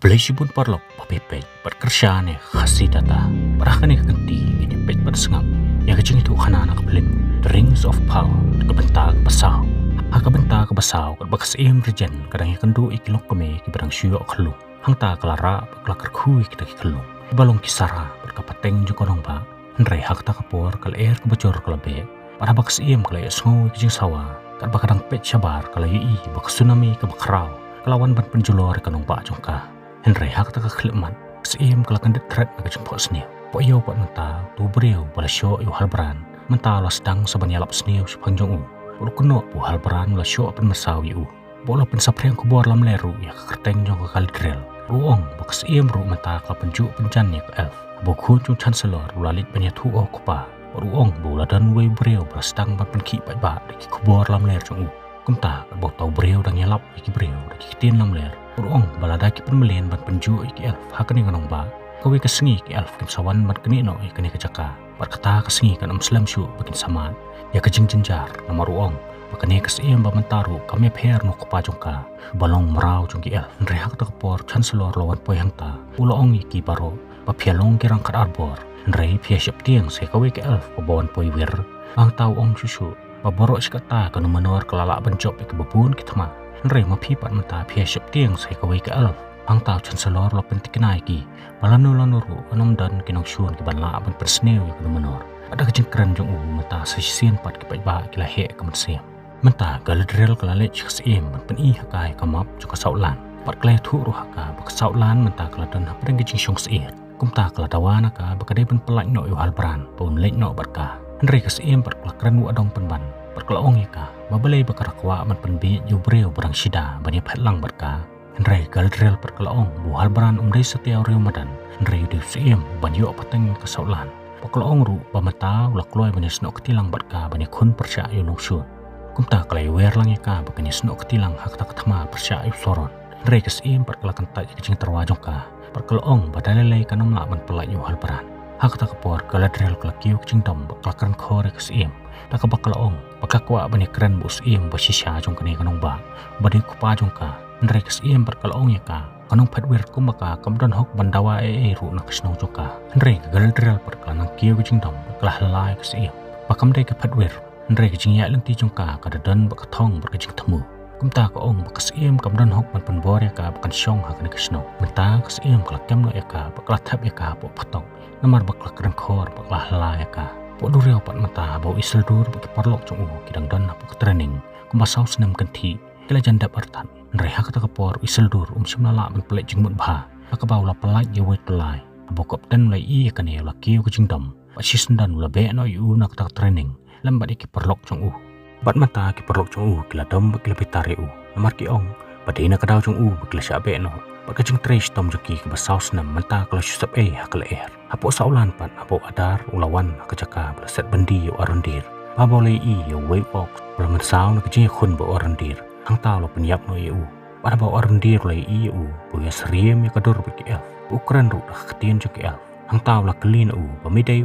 Belaysi pun parlok papepet berkersyane khasi data. Parahkan yang kenti ini pet bersengam. Yang kecing itu kanana kebelim. The Rings of Power kebentar basau. Kebentar ke basau kat bakas im rejen kadang yang kendu ikilok keme ki barang syuyo kelu. Hang ta kelara kelakar kui kita ki kelu. Balong kisara berkapateng juga nong ba. Nrei hak ta kapor kal air kebocor kalabe. Para bakas im kala yasngo kijing sawa. Kat bakadang pet syabar kala yui bakas tsunami ke bakrau. Kelawan ban penjulor kanong ba jongka. Henry hak tak kekhidmat seim kelakan detret nak jemput seni. Po iyo pot menta tu beriu bala syo yu halbran. Menta la sedang sabanyalap seni sepanjang u. Bulu keno bu halbran la syo pen mesau yu. Bolo pen sapriang kubor lam leru ya kerteng jong kal drill. Ruong bakas seim ru menta kala penju penjan ya ke elf. Bu kun chung chancellor ulalit penya tu o kupa. Ruong bu la dan wei beriu bala sedang ban penki ba deki kubor lam ler jong u. Kumta bau tau beriu dang yalap iki beriu deki tin lam ler. Ruong baladaki penmelian ban penju iki elf hakani nganong ba. Kawi kesengi ki elf kim sawan ban keni no ikani kejaka. Berkata kesengi kan Muslim syu bikin saman. Ya kejing jenjar nama ruong. Bakani keseim ba mentaru kami pher no kupa jongka. Balong merau jongki elf. Nrehak ta kapor chancellor lawan poy hangta. Uloong iki baro. Ba pialong kirang kat arbor. Nrei pia syap tiang se kawi ki elf bawan poy wir. Ang tau ong susu. Baborok sikata kanu menor kelalak bencop iki bebun kitma. Nrei mapipat menta pia syap tiang sai kawai ke elf. Ang tau chancellor lo pentik kenai ki. Balanu anom dan kinong syun ki banla ban persneu ki menor. Ada kejeng keren jong menta sesien pat ki ba ki lahe ke mensiam. Menta galadrel kelalek seim ban peni hakai kamap juga saulan. Pat klai thu ru haka bak saulan menta keladan hapreng kejeng syong seir. Kumta keladawana ka bakade ban pelak no yu halbran pun lek no berka. Nrei keseim pat kelakren wu adong penban. Perkelaong ika, mabalay bakarakwa man penbi yubreo barang sida banyak petlang berka. Nrei galdrel perkelaong buhal beran umrei setiaw rio madan. Nrei diu seim banyak pateng kesaulan. Perkelaong ru bamata ulakloi banyak senok ketilang berka banyak kun persya yu nungsyun. Kumta kalai wer lang ika bakanya senok ketilang hak tak ketama persya yu soron. Nrei keseim perkelakan tak kecing terwajong ka. Perkelaong badalelai kanong lakman pelak yu hal beran. Hak tak kepor galadrel kelakiu kecing dom baklakan kore keseim. Tak bakalaong bakakwa bani keren bus iem basisya jong kani kanong ba badi kupa jong ka nrei kes iem berkalaong ya ka kanong padwir kumaka kamdan hok bandawa ru nak snong jong ka nrei galdrel perkalanang kieu jing dom kalah lai kes iem bakam dai ke padwir nrei jing ya lengti jong ka kadadan bakathong berkejing temu kumta ka ong bakas iem kamdan hok ban penbor ya ka bakan syong hakani kesno menta kes iem kalakem no ya ka baklah thap ya ka po patong namar baklah keren khor baklah lai ya ka Podo rio pat mata bau Isildur bagi parlok jong kidang dan hapu training kumbasau senam kenti kila janda partan nrehak ta kapor Isildur simlala ban pelek jingmut bah akabau la pelak ye wet pelai abo kapten lai i kane la kiu kujingdam pasis dan la be no yu nak ta training lambat iki parlok jong bat mata ki parlok jong kila dom kila pitare namar ki ong padina kadau jong kila syabe no Pagkajing trace tom joki ke basau senam menta kalau susap hakal air. Apo saulan pan apo adar ulawan kejaka belaset bendi yo arandir. Pabolei i yo way ox belaman sau na kejing khun bo arandir. Hang tau lo penyap no eu. Pada bo arandir lai i eu boya seriem ya kadur beki elf. Ukran ru dah ketien joki elf. Hang tau la kelin pamidai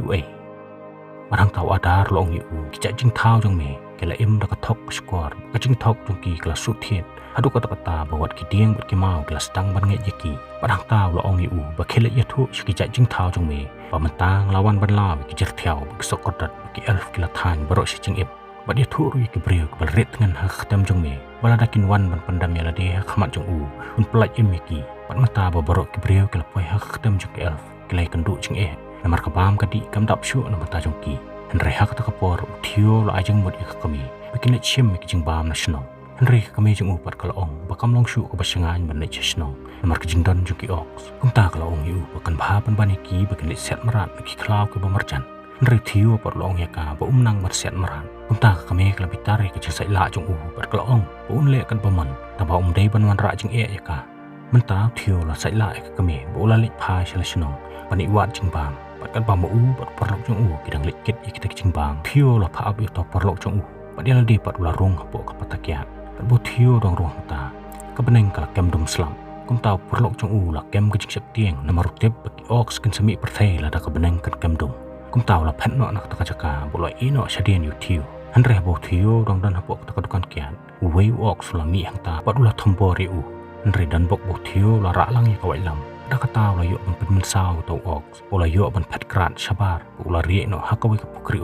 Marang tau adar lo ong eu kijak jing tau jong me kela im dah ketok skor. Kejing tok jongki kela sutiet. Adu kata-kata bawat kidiang buat kimau gelas tang ban ngai jeki padang tau lo ong yu bakhelet ya thu sikijak jing thau jong me pamentang lawan ban law ki jerthiau besok kodat ki elf kila than baro si jing ip bad ya thu ru ki breu bal ret ngan ha khatam jong me bala dakin wan ban pandam ya lade khmat jong un pelaj im ki pad mata baro ki breu kila poi ha khatam jong ki elf kila kendu jing namar kabam kadi kam dap syu na mata jong ki nrei ha ka kapor thio lo ajeng mod ik kami bikin chim ki jing bam national Henry kami jeng upat kalau ong bakam long syu ke basengan ban lek chesno namar ke jingdon juki ox kumta kalau ong yu bakan bahapan baniki bakan lek set merat ki klau ke bamarjan Henry thiu par long ya ka ba umnang mar set merat kumta kami kelabit tare ke jisai la jeng pat kalau ong un lek kan paman ta ba dei ban wan ra jeng ya ka menta thiu la sai la ke kami ba ula lek pha shalashno pani wat jing bam pat kan ba pat par long jeng kidang lek kit ikita jing bam thiu la pha ab yu to par long jeng padel di pat ula rong hapo ka patakiat Terbutio dong ruang ta. Kebeneng kala kem dum slam. Kum tau perlok jong la kem kejing sep tieng na marutip bagi ox ken semi perthai la da kebeneng kan kem dum. Kum tau la phet no nak takajaka boloi ino syadien yu tiu. Andre bo tio dong dan hapok takadukan kian. Uwei ox la mi hang ta pat ula thombori Nri dan bok bok thiu la ra lang ya kawai lam. Da kata la yo ban pen sao tau ox. Ola yo ban pet krat sabar. Ola ri no hakawai ka pukri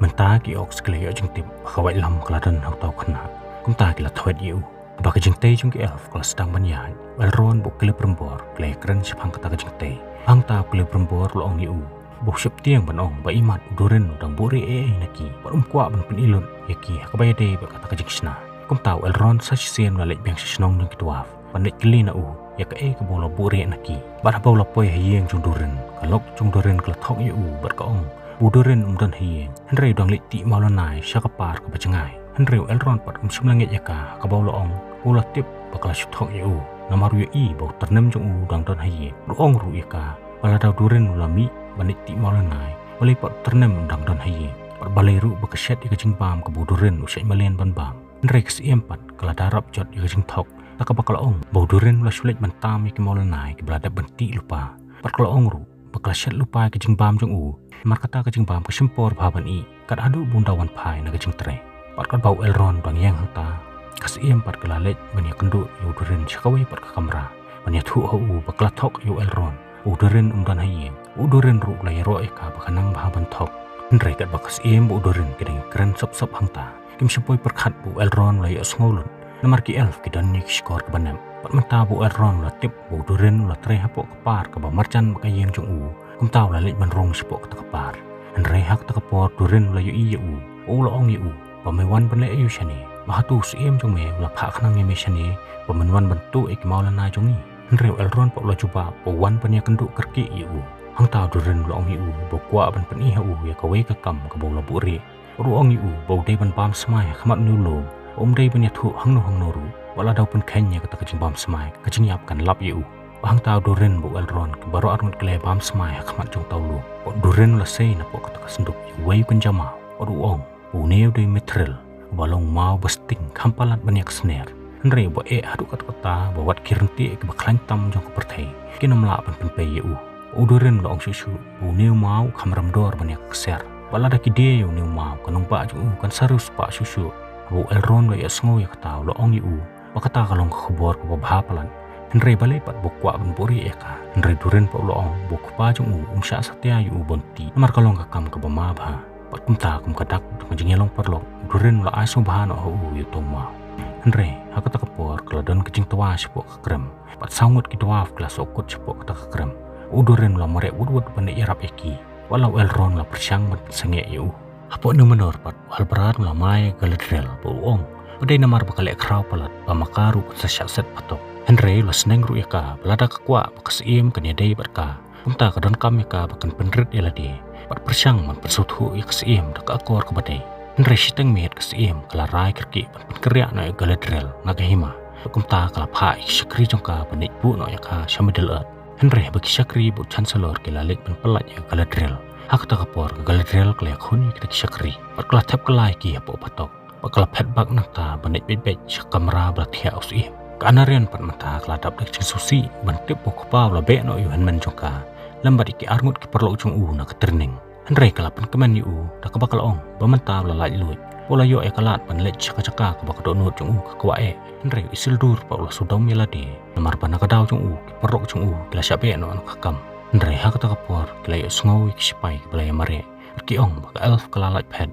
Menta ki ox kle yo jing tip kawai lam kaladan hau tau khna. Kum ta ki la thwet yu. Ba ka jing te jung ki elf kala sedang banyan. Elron bok kle perembor kle kren sepang kata ka jing te. Hang ta kle perembor lo ong yu. Bok sep tiang ban ong ba imat uduren dang buri naki. Ba kwa ban pen ilun yaki hakabay de ba kata ka jing sna. Kum tau elron sa sien la lek bang shnong jung ki tuaf. Panik kli na ya ka ka bola buri naki. Ba ba la poi hieng jung duren. Kalok jung duren kala thok yu ba ka ong. Uduren dan hieng. Henry dang lit ti maulonai syakapar ka bacengai. Henry elron pat langit yaka ka bawla ong. Ula tip bakal syuthok yu. Namaru i bau ternem jung dang dan hieng. Ruong ru yaka. Bala daw duren ulami banit ti maulonai. Balai pat ternem dang dan hieng. Pat balai ru bakasyat yaka jing bam ka buduren usai malian ban bam. Henry kasi empat kala darap jot yaka jing thok. Taka bakal ong bau duren ula sulit bantam yaka maulonai ki belada benti lupa. Pat kala ong ru bakal syat lupa ke jing bam jung Markata ke jing bam ke sempor baban i kat adu bundawan pai na ke jing tre. Pat kat bau elron bang yang hangta. Kas iem pat kelalet banya kendu yu duren syakawai pat ke kamera. Banya thu hau bakal thok yu elron. Uduren dan hayeng. Uduren ru lai ro eka bakanang bahaban thok. Ndrai kat bakas iem bu uduren kedeng keren sop hangta. Kim sempoi perkat bu elron lai asngolun. Namar ki elf ki dan nik skor ke banam. Pat menta bu elron la tip bu uduren la tre hapok kepar ke bamarcan bakayeng jung Kum tau la lek ban rong sepok takapar. Ndrai hak takapor duren la yu i yu. La ong yu. Pamewan ban le yu shani. Mahatu siem jung me la phak nang me shani. Pamenwan bantu ek maula na jung i. Ndrai elron pok la juba pawan pan ya kendu kerki yu. Hang tau duren la ong yu. Bokwa ban pan i hu ya kawe ka kam ka bola buri. Ru ong yu bau dei ban pam smai khamat nulo. Dei ban ya thu hang no ru. Wala daw pan khenya ka takajing bam smai. Kajing yap kan lap yu. Hang tau duren bu elron ke baru arun kle bam smai khamat jong taulu. Pot duren la sei na pok ka senduk wei kan jama. Odu ong bu neu de metrel. Balong mau besting kampalat banyak sner. Ndre bo adu kata bawat kirenti ke baklan tam jong ke perthai. Kinam la pan pe yu. Uduren la ong susu bu neu mau kamram dor banyak ser. Bala da ki de yu neu mau kanong pa jong kan sarus pa susu. Bu elron la ya sngo ya kata la ong yu. Bakata kalong khobor ko bahapalan. Ndrai balai pat bokwa ban bori eka. Ndrai duren pa uloong bokpa jung sya satya yu bonti. Namar kalong kakam ka bamabha. Pat kumta kum kadak majing yalong parlok. Duren la aso bahano hu yu toma. Ndrai hakata kapor keladon kejing tawa sepok kakrem. Pat sangut ki dwaf kelas okut sepok kata kakrem. Uduren la marek wud bane yarap eki. Walau elron la persyang ban senge yu. Hapo nu menor pat wal berat la mai galadrel boong. Padai namar bakal ekrau palat pamakaru sa set patok. Henry la seneng ru yaka belada kakwa bakas iem kan yadai berka. Kumta kadon kam yaka bakan penrit yaladi. Pat persyang man persuthu yakas iem dak akor ke badai. Henry siteng miet kas iem kala rai kerki pan penkerya no galadrel nagahima. Kumta kala pha syakri jongka panik bu no yaka shamidel at. Henry bagi syakri bu chancellor kilalit pan pelat ya galadrel. Hak ta kapor galadrel kala khun yaka syakri. Pat kala tap kala ki hapo patok. Pat kala phet bak nakta panik bet kamera blathia us iem. Kanarian pat mata keladap dek cing susi bantip pokpa la be no yuhan men jongka lambat iki armut ki perlo ujung na keterning Henry kalapan kemen yu dak bakal ong bamenta la lai luit pola yo e kalat pan lech caka ka bakdo nut jung ka kwae Henry isil dur pa ulah sudom meladi namar pan kadau jung ki perlo jung kila syabe no an kakam Henry hak ta kapor kila yo sngow ki sipai belaya mare ki ong baka elf kalalat pet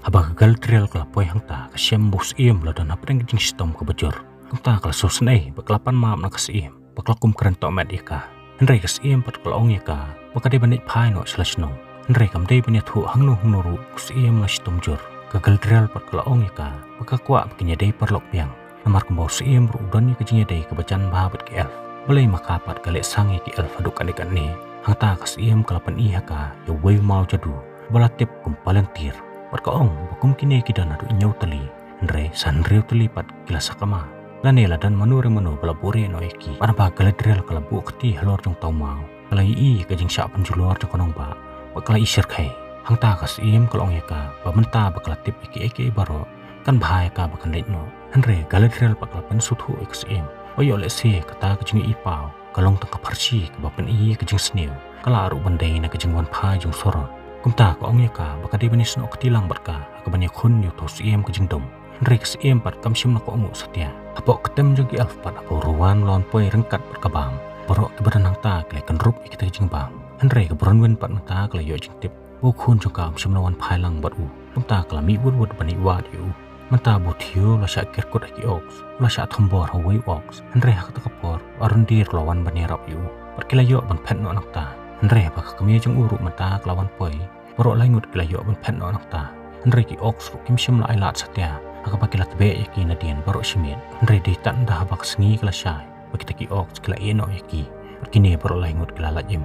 abah gal trail kala poi hangta ka syem bus iem la dan apeng jing stom ka bajur Kumta kala susnei baklapan maap na kasiem baklakum keren to med ika Henry kasiem pat kalong ika bakade banit pai no slashno Henry kam dei banya thu hangnu ru kasiem la stom jur gagal drill pat kalong ika bakakwa bakinya dei perlok piang namar kembau siem ru don ka jinya dei kebacan bahabat ki elf balai makapat kale sangi ki elf aduk adekan ni hangta kasiem kalapan ihaka ya wei mau jadu balatip kumpalentir pat kaong bakum kine ki dan adu nyau tali Henry sanriu tali pat kila sakama Lanela dan manu pelaburi no eki. Para ba galadrel kala bu keti halor jong tau mau. Kala i ka jing sya penjulor jong konong ba. Bakala isir kai. Hang ta kas iem kalong eka. Ba menta bakala tip eki baro. Kan bahaya ka bakan leit no. Henry galadrel bakala pensuthu ekas iem. Oyo le se kata ka jing i pau. Kalong tang kaparsi ka bapan i ka jing sneu. Kala aru bandai na ka jing wan pai jong soron. Kumta ka ong eka bakade banis no ketilang barka. Ka banyak khun yo tos iem ka jing dom. Henry kas iem pat kamsim na ko ongu satya. Apok ketem jong ki alfpat apo ruan lon poi rengkat berkabam. Borok ke badan hang ta kelai kan rup ikita jing bam. Henry ke beron wen pat mata kelai yo jing tip. Bu khun jong kam shimlawan phai lang bat u. Mata kelai mi wud wud bani wat yu. Mata bu thiu la sha ker kot aki ox. La sha thombor hawai ox. Henry hak ta kapor arun dir lawan bani rap yu. Pat kelai yo ban phet no anak ta. Henry ba kami jong uru mata kelawan poi. Borok lai ngut kelai yo ban phet no anak ta. Henry ki ox kim shim la ailat satya. Aka pakilat be yaki nadian borok shimin. Henry di tan dah bak sengi kela syai. Bagi taki ox kela eno yaki. Kini borok lai ngut kela lajim.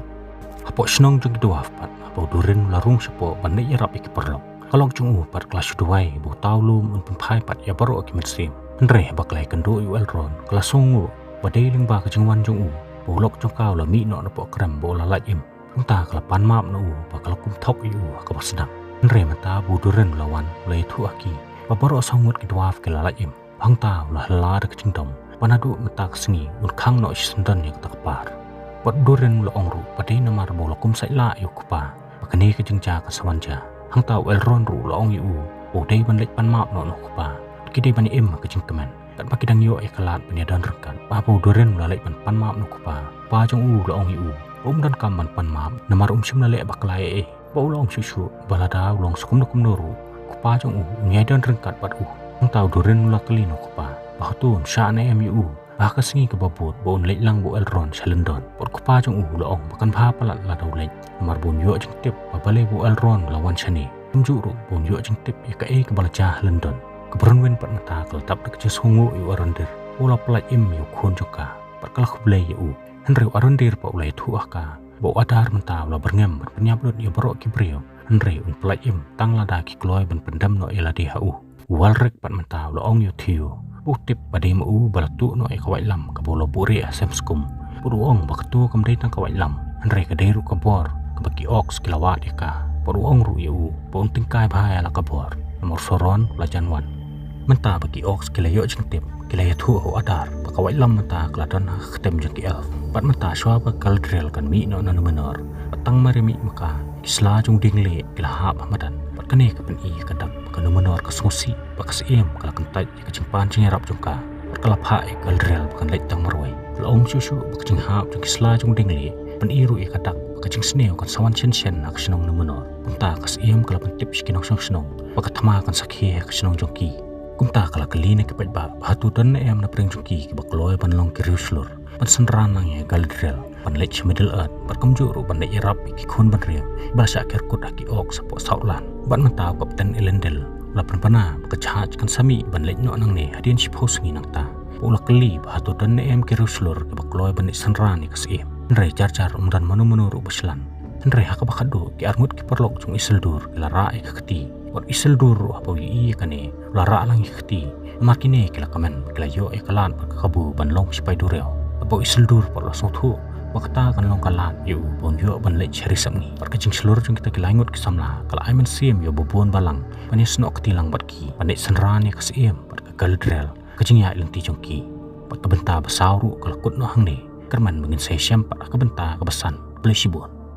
Apok senong jong dua pat. Apok durin larung sepo bandai yarap iki perlok. Kalau jong pat kelas duai bu taulum un pempai pat ya borok ki metsim. Henry bak lai kendo yu elron kelas songu. Badai ling ba kejengwan jong bolok jong kau la mi no napok krem bo la lajim. Unta kela pan map no bakal kum tok yu ka sedang. Henry mata bu durin lawan lai tu aki. Baborok sangut ki dwarf ke lalajim. Bang tau lah la de kecingdom. Panadu mata kesengi un kang no isendan yang takpar. Pot duren lo ongru padai namar bola kum sai la yu kupa. Pakani ke jengja ke sawanja. Hang tau elron ru lo ong yu. Bodai ban lek pan map no kupa. Kidai bani em ke jengkemen. Kat pakidang yo kalat penyadan rekan. Pa po duren la lek pan map no kupa. Pa jong lo ong yu. Dan kam ban pan map namar sim la lek baklai Ba lo ong susu balada long sukum noru. Kupa jong nyai dan rengkat pat Hang tau duren mula kelino kupa. Bahtun sya'na MU. Baka sengi ke babut bon lek lang bo elron salendon. Pot kupa jong laong bakan pha palat la dau lek. Mar bon yo jeng tip babale bo elron lawan sani. Juru bon yo jeng tip ya ka ke balaja lendon. Kebron wen pat mata kal tap dek je songo yu arandir. Ula pelat yu khon joka. Pat kala kublai yu. Henry arandir pa ulai tu aka. Bo adar menta ula berngem berpenyap lut ya borok kibrio. Henry un pelat tang lada ki kloy ben pendam no ila di hau. Walrek pat menta ula ong yu tiu. Utip pada mu balatu no kawai lam ka bolo puri asem skum. Puruong bakatu kamdai tang kawai lam. Henry ka deru kabor kabaki ox kilawat ka. Puruong ru yu pon tingkai bahaya la kabor. Nomor soron la janwan. Menta bagi ox kilayo jengtip. Kilaya tu ho adar pakawai lam menta kladon ketem jeng elf. Pat menta sywa ba kaldrel kan mi no nanu menor. Patang marimi maka kisla jung dingle kilahap hamadan. Pat kane kapen i kadap kanu menor kasungsi bakas kala kentai ka jengpan jengerap jongka. Pat kalapha kaldrel bakan lek tang marwai. Laong susu bakajeng hap jeng kisla jung dingle pen iru kadak bakajeng sneo kan sawan shen nak senong nu menor. Punta kas kala pentip skinong senong bakathama kan sakhi ka senong jongki. Kumta kala kelina kepet ba hatu dan na pring jongki ki bakloy ban long kiriuslur. Pan senran nang galdrel pan lech middle earth pat kamjuru ban lech rap ki khun ban ria basa ker kut aki ok sapo sautlan ban mata kapten elendel lapan pana kechat kan sami ban lech no nang ne hadin sipos ngi nang ta pula keli hatu dan kiriuslur ki bakloy ban lech senran ni kasim nrai jar umdan manu ru baslan nrai hak bakado ki arngut ki perlok jung iseldur la ra ka keti wat iseldur apa yi kane la ra lang keti markine kila kamen kila yo kalan kabu ban long sipai dureo Apo iseldur por lasong tu wakta kan long kalan yu bon yo ban lech hari samni par kacing selur jung kita kilangut kisamla kala aiman sim yo bobon balang panis no ketilang batki pandai senran ya kasim par galdrel kacing ya lenti jongki pat kabenta basauru kala kut no hangne kerman mungkin saya syam par kabenta kebesan plesibon